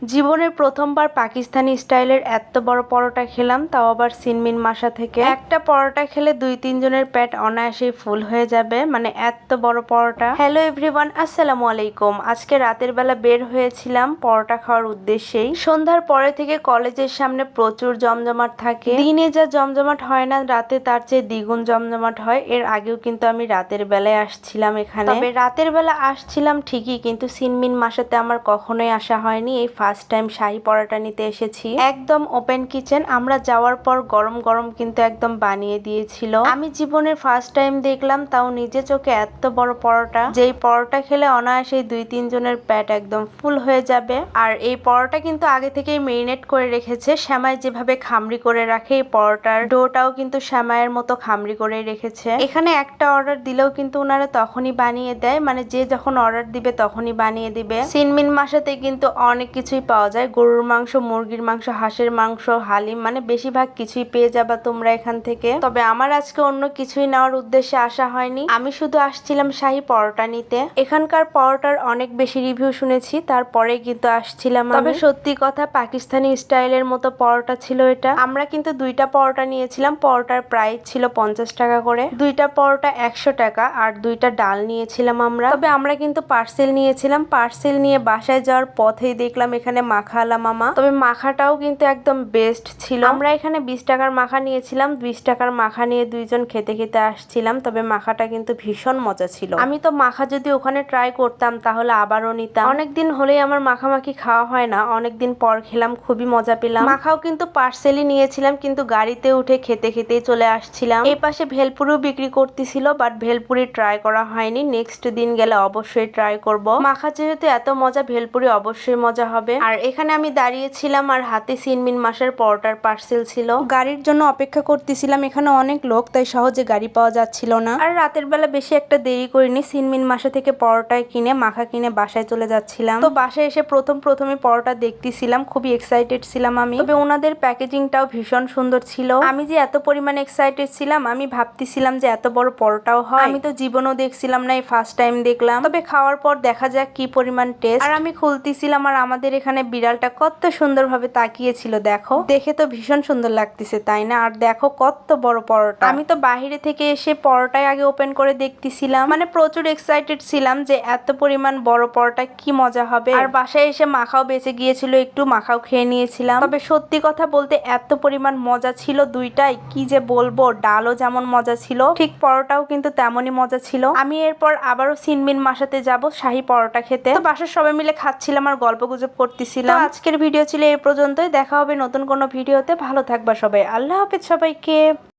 জীবনের প্রথমবার পাকিস্তানি স্টাইলের এত বড় পরোটা খেলাম, তাও আবার সিনমিন মাসা থেকে। একটা পরোটা খেলে 2-3 জনের পেট অনায়াসেই ফুল হয়ে যাবে, মানে এত বড় পরোটা। হ্যালো এভরিওয়ান, আসসালামু আলাইকুম। আজকে রাতের বেলা বের হয়েছিলাম পরোটা খাওয়ার উদ্দেশ্যেই। সন্ধ্যার পরে থেকে কলেজের সামনে প্রচুর জমজমাট থাকে। দিনে যা জমজমাট হয় না, রাতে তার চেয়ে দ্বিগুণ জমজমাট হয়। এর আগেও কিন্তু আমি রাতের বেলায় আসছিলাম এখানে। তবে রাতের বেলা আসছিলাম ঠিকই, কিন্তু সিনমিন মাসাতে আমার কখনোই আসা হয়নি। এই ফার্স্ট টাইম শাহী পরোটা নিতে এসেছি। একদম ওপেন কিচেন। আমরা যাওয়ার পর গরম গরম কিন্তু একদম বানিয়ে দিয়েছিল। আমি জীবনের ফার্স্ট টাইম দেখলাম, তাও নিজে চোখে, এত বড় পরোটা। যেই পরোটা খেলে অনায়াসে 2-3 জনের পেট একদম ফুল হয়ে যাবে। আর এই পরোটা কিন্তু আগে থেকেই মেরিনেট করে রেখেছে। সেমাই যেভাবে খামড়ি করে রাখে, এই পরোটার ডোটাও কিন্তু সেমাইয়ের মতো খামড়ি করে রেখেছে। এখানে একটা অর্ডার দিলেও কিন্তু ওনারা তখনই বানিয়ে দেয়, মানে যে যখন অর্ডার দিবে তখনই বানিয়ে দিবে। সিনমিন মাসাতে কিন্তু অনেক কিছুই পাওয়া যায়। গরুর মাংস, মুরগির মাংস, হাঁসের মাংস, হালিম, মানে বেশিরভাগ কিছুই পেয়ে যাবা তোমরা এখান থেকে। তবে আমার আজকে অন্য কিছুই নেওয়ার উদ্দেশ্যে আসা হয়নি। আমি শুধু আসছিলাম শাহী পরোটা নিতে। এখানকার পরোটার অনেক বেশি রিভিউ শুনেছি, তারপরে কিন্তু আসছিলাম। তবে সত্যি কথা, পাকিস্তানি স্টাইলের মতো পরোটা ছিল এটা। আমরা কিন্তু 2টা পরোটা নিয়েছিলাম। পরোটার প্রাইস ছিল 50 টাকা করে। 2টা পরোটা 100 টাকা, আর 2টা ডাল নিয়েছিলাম আমরা। তবে আমরা কিন্তু পার্সেল নিয়েছিলাম। পার্সেল নিয়ে বাসায় যাওয়ার পথেই দেখলাম এখানে মাখা আলা মামা। তবে মাখাটাও কিন্তু একদম বেস্ট ছিল। আমরা এখানে 20 টাকার মাখা নিয়েছিলাম। 20 টাকার মাখা নিয়ে 2 জন খেতে খেতে আসছিলাম। তবে মাখাটা কিন্তু ভীষণ মজা ছিল। আমি তো মাখা যদি ওখানে ট্রাই করতাম তাহলে আবারও নিতাম। অনেকদিন হলেই আমার মাখামাখি খাওয়া হয় না, অনেকদিন পর খেলাম, খুবই মজা পেলাম। মাখাও কিন্তু পার্সেলই নিয়েছিলাম, কিন্তু গাড়িতে উঠে খেতে খেতেই চলে আসছিলাম। এই পাশে ভেলপুরিও বিক্রি করতেছিল, বাট ভেলপুরি ট্রাই করা হয়নি। নেক্সট দিন গেলে অবশ্যই ট্রাই করব। মাখা যেহেতু এত মজা, ভেলপুরি অবশ্যই মজা হবে। আর এখানে আমি দাঁড়িয়েছিলাম, আর হাতে সিনমিন মাসের পরোটার পার্সেল ছিল। গাড়ির জন্য অপেক্ষা করতেছিলাম। এখানে অনেক লোক, তাই সহজে গাড়ি পাওয়া যাচ্ছিল না। আর রাতের বেলা বেশি একটা দেরি করিনি। সিনমিন মাসা থেকে পরোটায় কিনে, মাখা কিনে বাসায় চলে যাচ্ছিলাম। তো বাসায় এসে প্রথমে পরোটা দেখতেছিলাম, খুবই এক্সাইটেড ছিলাম আমি। তবে ওনাদের প্যাকেজিংটাও ভীষণ সুন্দর ছিল। আমি যে এত পরিমাণে এক্সাইটেড ছিলাম, আমি ভাবতেছিলাম যে এত বড় পরোটাও হয়। আমি তো জীবনও দেখছিলাম না, এই ফার্স্ট টাইম দেখলাম। তবে খাওয়ার পর দেখা যাক কি পরিমাণ টেস্ট। আর আমি খুলতেছিলাম, আর আমাদের এখানে বিড়ালটা কত সুন্দরভাবে তাকিয়েছিল। দেখো, দেখে তো ভীষণ সুন্দর লাগতেছে, তাই না? আর দেখো কত বড় পরোটা। আমি তো বাহিরে থেকে এসে পরোটাই আগে ওপেন করে দেখতেছিলাম, মানে প্রচুর এক্সাইটেড ছিলাম যে এত পরিমাণ বড় পরোটা কি মজা হবে। আর বাসায় এসে মাখাও বেঁচে গিয়েছিল, একটু মাখাও খেয়ে নিয়েছিলাম। তবে সত্যি কথা বলতে এত পরিমাণ মজা ছিল দুইটাই, কি যে বলবো। ডালও যেমন মজা ছিল, ঠিক পরোটাও কিন্তু তেমনই মজা ছিল। আমি এরপর আবারও সিনমিন মাসাতে যাব শাহী পরোটা খেতে। তো বাসার সবাই মিলে খাচ্ছিলাম আর গল্প গুজব করতেছিলাম। আজকের ভিডিও ছিল এই পর্যন্তই। দেখা হবে নতুন কোনো ভিডিওতে। ভালো থাকবা সবাই। আল্লাহ হাফেজ সবাইকে।